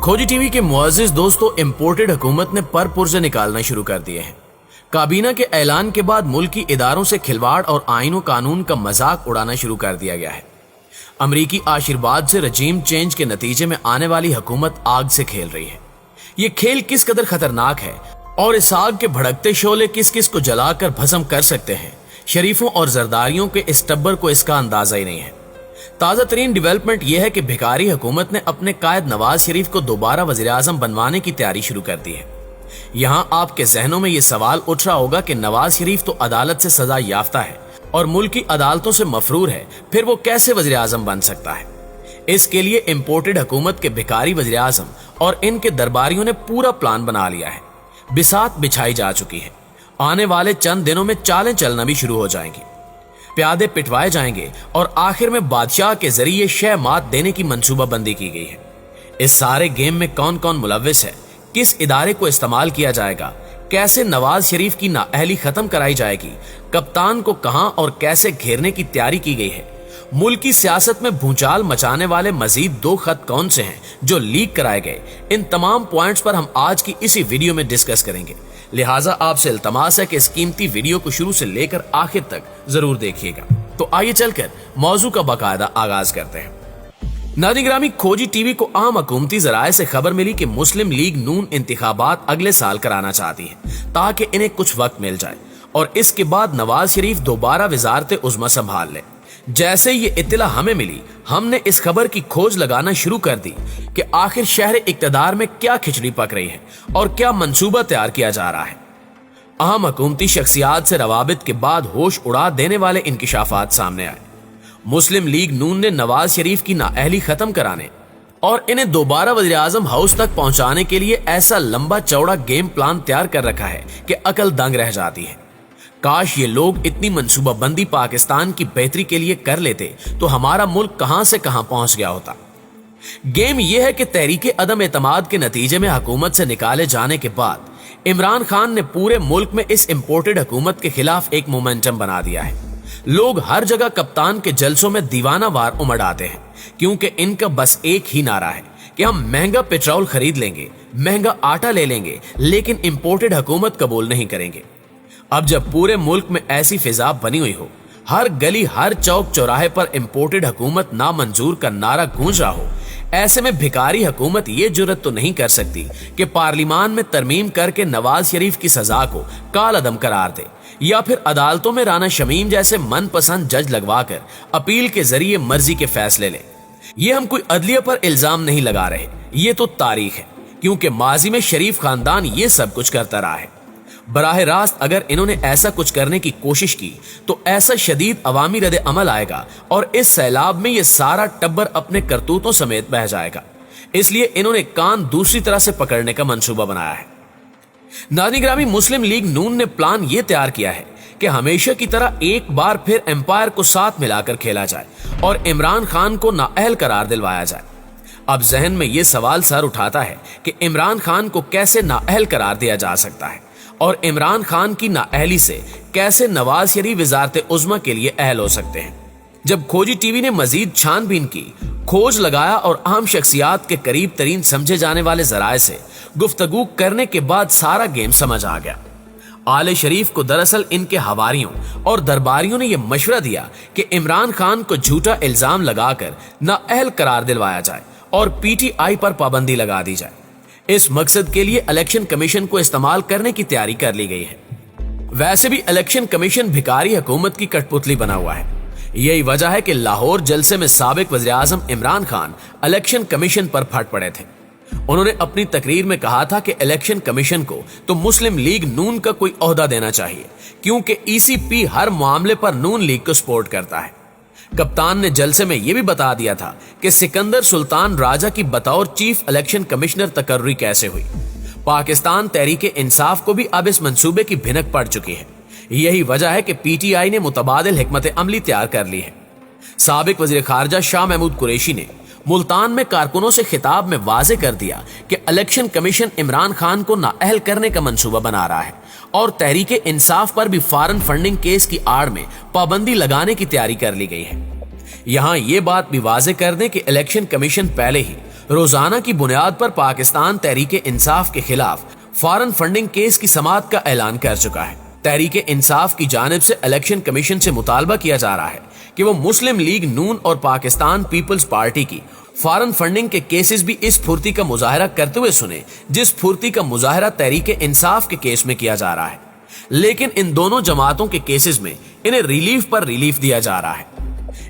खोजी टीवी के मुअज़्ज़िज़ दोस्तों, इम्पोर्टेड हुकूमत ने पर पुर्जे निकालना शुरू कर दिए हैं। काबीना के ऐलान के बाद मुल्की इदारों से खिलवाड़ और आईन कानून का मजाक उड़ाना शुरू कर दिया गया है। अमरीकी आशीर्वाद से रजीम चेंज के नतीजे में आने वाली हुकूमत आग से खेल रही है। ये खेल किस कदर खतरनाक है और इस आग के भड़कते शोले किस किस को जलाकर भस्म कर सकते हैं, शरीफों और जरदारियों के इस टब्बर को इसका अंदाजा ही नहीं है। ताजा तरीन डेवलपमेंट यह है कि भिखारी हुकूमत ने अपने कायद नवाज शरीफ को दोबारा वजीर आजम बनवाने की तैयारी शुरू कर दी है। यहां आपके जहनों में यह सवाल उठ रहा होगा कि नवाज शरीफ तो अदालत से सजा याफ्ता है और मुल्क की अदालतों से मफरूर है, फिर वो कैसे वजीर आजम बन सकता है। इसके लिए इम्पोर्टेड हुकूमत के भिखारी वजीर आजम और इनके दरबारियों ने पूरा प्लान बना लिया है। बिसात बिछाई जा चुकी है। आने वाले चंद दिनों में चालें चलना भी शुरू हो जाएंगी, प्यादे पिटवाए जाएंगे और आखिर में बादशाह के जरिए शह मात देने की मंसूबाबंदी की गई है। इस सारे गेम में कौन कौन मुलव्विस है, किस इदारे को इस्तेमाल किया जाएगा, कैसे नवाज शरीफ की नाअहली खत्म कराई जाएगी, कप्तान को कहां और कैसे घेरने की तैयारी की गई है, मुल्क की सियासत में भूचाल मचाने वाले मजीद 2 खत कौन से हैं जो लीक कराए गए, इन तमाम पॉइंट्स पर हम आज की इसी वीडियो में डिस्कस करेंगे। लिहाजा आपसे इल्तमास है कि इस कीमती वीडियो को शुरू से लेकर आखिर तक जरूर देखिएगा। तो आइए चलकर मौजू का बाकायदा आगाज करते हैं। नाज़रीन, खोजी टीवी को आम हुकूमती जराए से खबर मिली कि मुस्लिम लीग नून इंतखाबात अगले साल कराना चाहती है ताकि इन्हें कुछ वक्त मिल जाए और इसके बाद नवाज शरीफ दोबारा वजारत उज़्मा संभाल ले। जैसे ये इत्तला हमें मिली, हमने इस खबर की खोज लगाना शुरू कर दी कि आखिर शहर इक्तदार में क्या खिचड़ी पक रही है और क्या मंसूबा तैयार किया जा रहा है। अहम हुकूमती शख्सियात से रवाबित के बाद होश उड़ा देने वाले इंकिशाफात सामने आए। मुस्लिम लीग नून ने नवाज शरीफ की नाअहली खत्म कराने और इन्हें दोबारा वज़ीर आज़म हाउस तक पहुंचाने के लिए ऐसा लंबा चौड़ा गेम प्लान तैयार कर रखा है कि अकल दंग रह जाती है। काश ये लोग इतनी मंसूबाबंदी पाकिस्तान की बेहतरी के लिए कर लेते तो हमारा मुल्क कहां से कहां पहुंच गया होता। गेम यह है कि तहरीके अदम एतमाद के नतीजे में हुकूमत से निकाले जाने के बाद इमरान खान ने पूरे मुल्क में इस इम्पोर्टेड हुकूमत के खिलाफ एक मोमेंटम बना दिया है। लोग हर जगह कप्तान के जलसों में दीवाना वार उमड़ आते हैं क्योंकि इनका बस एक ही नारा है कि हम महंगा पेट्रोल खरीद लेंगे, महंगा आटा ले लेंगे, लेकिन इम्पोर्टेड हुकूमत कबूल नहीं करेंगे। अब जब पूरे मुल्क में ऐसी फिजा बनी हुई हो, हर गली हर चौक चौराहे पर इम्पोर्टेड हुकूमत नामंजूर का नारा गूंज रहा हो, ऐसे में भिखारी हुकूमत ये जुर्रत तो नहीं कर सकती कि पार्लिमान में तरमीम करके नवाज शरीफ की सजा को कालअदम करार दे या फिर अदालतों में राना शमीम जैसे मनपसंद जज लगवाकर अपील के जरिए मर्जी के फैसले ले। ये हम कोई अदलिया पर इल्जाम नहीं लगा रहे, ये तो तारीख है, क्योंकि माजी में शरीफ खानदान ये सब कुछ करता रहा है। बराह रास्त अगर इन्होंने ऐसा कुछ करने की कोशिश की तो ऐसा शदीद अवामी रद्द अमल आएगा और इस सैलाब में ये सारा टब्बर अपने करतूतों समेत बह जाएगा। इसलिए इन्होंने कान दूसरी तरह से पकड़ने का मंसूबा बनाया है। नाज़रीन, मुस्लिम लीग नून ने प्लान ये तैयार किया है कि हमेशा की तरह एक बार फिर एम्पायर को साथ मिलाकर खेला जाए और इमरान खान को नाअहल करार दिलवाया जाए। अब जहन में ये सवाल सर उठाता है कि इमरान खान को कैसे नाअहल करार दिया जा सकता है और इमरान खान की नाअहली से कैसे नवाज शरीफ वजारत उज़्मा के लिए अहल हो सकते हैं। जब खोजी टीवी ने मजीद छानबीन की, खोज लगाया और अहम शख्सियात के करीब तरीन समझे जाने वाले जराए से गुफ्तगू करने के बाद सारा गेम समझ आ गया। आले शरीफ को दरअसल इनके हवारियों और दरबारियों ने यह मशवरा दिया कि इमरान खान को झूठा इल्जाम लगाकर नाअहल करार दिलवाया जाए और PTI पर पाबंदी लगा दी जाए। इस मकसद के लिए इलेक्शन कमीशन को इस्तेमाल करने की तैयारी कर ली गई है। वैसे भी इलेक्शन कमीशन भिखारी हुकूमत की कठपुतली बना हुआ है। यही वजह है कि लाहौर जलसे में साबिक वज़ीर आज़म इमरान खान इलेक्शन कमीशन पर फट पड़े थे। उन्होंने अपनी तकरीर में कहा था कि इलेक्शन कमीशन को तो मुस्लिम लीग नून का कोई ओहदा देना चाहिए क्योंकि ECP हर मामले पर नून लीग को सपोर्ट करता है। कप्तान ने जलसे में यह भी बता दिया था कि सिकंदर सुल्तान राजा की बतौर चीफ इलेक्शन कमिश्नर तकर्री कैसे हुई। पाकिस्तान तहरीके इंसाफ को भी अब इस मंसूबे की भिनक पड़ चुकी है। यही वजह है कि PTI ने मुतबादिल हिकमत अमली तैयार कर ली है। साबिक वजीर खारजा शाह महमूद कुरैशी ने मुल्तान में कारकुनों से खिताब में वाजे कर दिया कि इलेक्शन कमीशन इमरान खान को नाअहल करने का मंसूबा बना रहा है और तहरीके इंसाफ पर भी फॉरेन फंडिंग केस की आड़ में पाबंदी लगाने की तैयारी कर ली गई है। यहां ये बात भी वाजे कर दें कि इलेक्शन कमीशन पहले ही روزانہ کی بنیاد پر پاکستان تحریک انصاف کے خلاف فارن فنڈنگ کیس کی سماعت کا اعلان کر چکا ہے۔ تحریک انصاف کی جانب سے الیکشن کمیشن سے مطالبہ کیا جا رہا ہے کہ وہ مسلم لیگ نون اور پاکستان پیپلز پارٹی کی فارن فنڈنگ کے کیسز بھی اس پھرتی کا مظاہرہ کرتے ہوئے سنے جس پھرتی کا مظاہرہ تحریک انصاف کے کیس میں کیا جا رہا ہے، لیکن ان دونوں جماعتوں کے کیسز میں انہیں ریلیف پر ریلیف دیا جا رہا ہے۔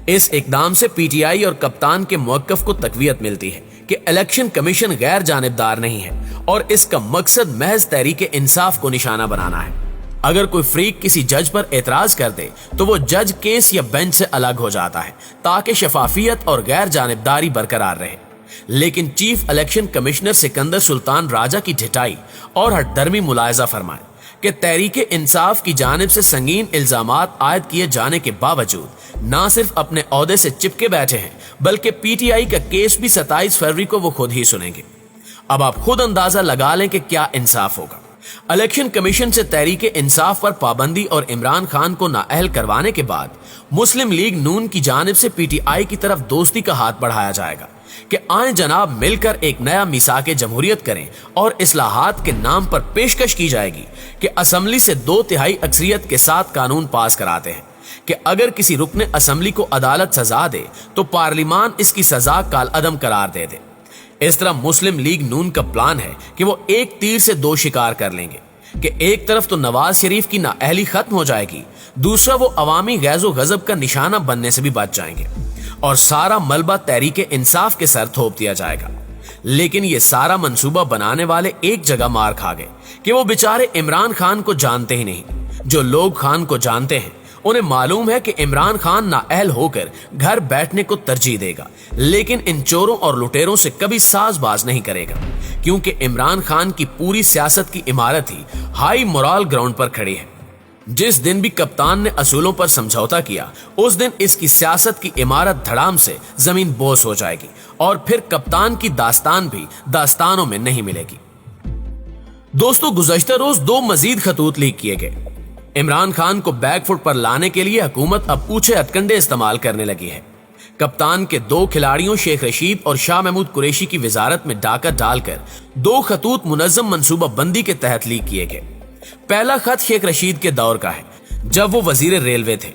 اس اقدام سے پی ٹی آئی اور کپتان کے موقف کو تقویت ملتی ہے کہ الیکشن کمیشن غیر جانبدار نہیں ہے اور اس کا مقصد محض تحریک انصاف کو نشانہ بنانا ہے۔ اگر کوئی فریق کسی جج پر اعتراض کر دے تو وہ جج کیس یا بینچ سے الگ ہو جاتا ہے تاکہ شفافیت اور غیر جانبداری برقرار رہے، لیکن چیف الیکشن کمشنر سکندر سلطان راجہ کی ڈھٹائی اور ہٹ درمی ملاحظہ فرمائے کہ تحریک انصاف کی جانب سے سنگین الزامات عائد کیے جانے کے باوجود نہ صرف اپنے عہدے سے چپکے بیٹھے ہیں بلکہ پی ٹی آئی کا کیس بھی 27 فروری کو وہ خود ہی سنیں گے۔ اب آپ خود اندازہ لگا لیں کہ کیا انصاف ہوگا۔ الیکشن کمیشن سے تحریک انصاف پر پابندی اور عمران خان کو نااہل کروانے کے بعد مسلم لیگ نون کی جانب سے پی ٹی آئی کی طرف دوستی کا ہاتھ بڑھایا جائے گا کہ آئیں جناب مل کر ایک نیا میثاق جمہوریت کریں، اور اصلاحات کے نام پر پیشکش کی جائے گی کہ اسمبلی سے 2/3 اکثریت کے ساتھ قانون پاس کراتے ہیں کہ اگر کسی رکن اسمبلی کو عدالت سزا دے تو پارلیمان اس کی سزا کالعدم قرار دے دے۔ اس طرح مسلم لیگ نون کا پلان ہے کہ وہ ایک تیر سے 2 شکار کر لیں گے کہ ایک طرف تو نواز شریف کی نااہلی ختم ہو جائے گی، دوسرا وہ عوامی غیظ و غضب کا نشانہ بننے سے بھی بچ جائیں گے اور سارا ملبہ تحریک انصاف کے سر تھوپ دیا جائے گا۔ لیکن یہ سارا منصوبہ بنانے والے ایک جگہ مار کھا گئے کہ وہ بیچارے عمران خان کو جانتے ہی نہیں۔ جو لوگ خان کو جانتے ہیں انہیں معلوم ہے کہ عمران خان نااہل ہو کر گھر بیٹھنے کو ترجیح دے گا، لیکن ان چوروں اور لٹیروں سے کبھی ساز باز نہیں کرے گا، کیونکہ عمران خان کی پوری سیاست کی عمارت ہی ہائی مورال گراؤنڈ پر کھڑی ہے۔ جس دن بھی کپتان نے اصولوں پر سمجھوتا کیا اس دن اس کی سیاست کی عمارت دھڑام سے زمین بوس ہو جائے گی اور پھر کپتان کی داستان بھی داستانوں میں نہیں ملے گی۔ دوستو، گزشتہ روز 2 مزید خطوط لیک کیے گئے۔ عمران خان کو بیک فٹ پر لانے کے لیے حکومت اب اونچے ہتھکنڈے استعمال کرنے لگی ہے۔ کپتان کے 2 کھلاڑیوں شیخ رشید اور شاہ محمود قریشی کی وزارت میں ڈاکہ ڈال کر 2 خطوط منظم منصوبہ بندی کے تحت لیک کیے گئے۔ پہلا خط شیخ رشید کے دور کا ہے جب وہ وزیر ریلوے تھے۔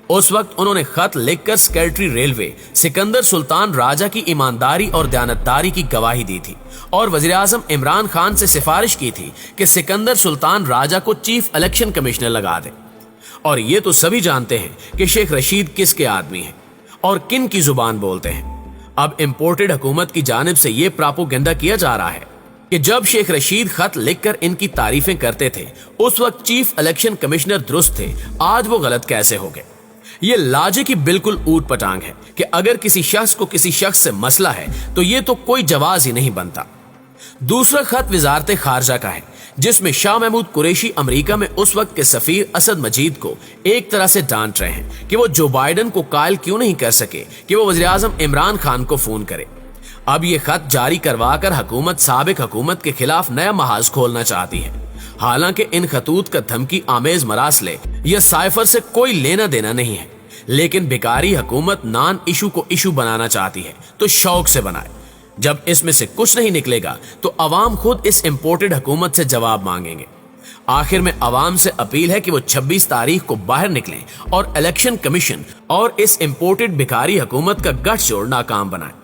اس وقت انہوں نے خط لکھ کر سیکریٹری ریلوے سکندر سلطان راجہ کی ایمانداری اور دیانتداری کی گواہی دی تھی اور وزیراعظم عمران خان سے سفارش کی تھی کہ سکندر سلطان راجہ کو چیف الیکشن کمشنر لگا دے۔ اور یہ تو سبھی جانتے ہیں کہ شیخ رشید کس کے آدمی ہیں اور کن کی زبان بولتے ہیں۔ اب امپورٹڈ حکومت کی جانب سے یہ پراپوگنڈا کیا جا رہا ہے کہ جب شیخ رشید خط لکھ کر ان کی تعریفیں کرتے تھے اس وقت چیف الیکشن کمشنر درست تھے، آج وہ غلط کیسے ہو گئے۔ یہ لاجک کی بالکل اوٹ پٹانگ ہے کہ اگر کسی شخص کو کسی شخص سے مسئلہ ہے تو یہ تو کوئی جواز ہی نہیں بنتا۔ دوسرا خط وزارت خارجہ کا ہے جس میں شاہ محمود قریشی امریکہ میں اس وقت کے سفیر اسد مجید کو ایک طرح سے ڈانٹ رہے ہیں کہ وہ جو بائیڈن کو قائل کیوں نہیں کر سکے کہ وہ وزیراعظم عمران خان کو فون کرے۔ اب یہ خط جاری کروا کر حکومت سابق حکومت کے خلاف نیا محاذ کھولنا چاہتی ہے، حالانکہ ان خطوط کا دھمکی آمیز مراسلے یا سائفر سے کوئی لینا دینا نہیں ہے، لیکن بیکاری حکومت نان ایشو کو ایشو بنانا چاہتی ہے تو شوق سے بنائے۔ جب اس میں سے کچھ نہیں نکلے گا تو عوام خود اس امپورٹڈ حکومت سے جواب مانگیں گے۔ آخر میں عوام سے اپیل ہے کہ وہ 26 تاریخ کو باہر نکلیں اور الیکشن کمیشن اور اس امپورٹڈ بیکاری حکومت کا گٹھ جوڑ ناکام بنائیں۔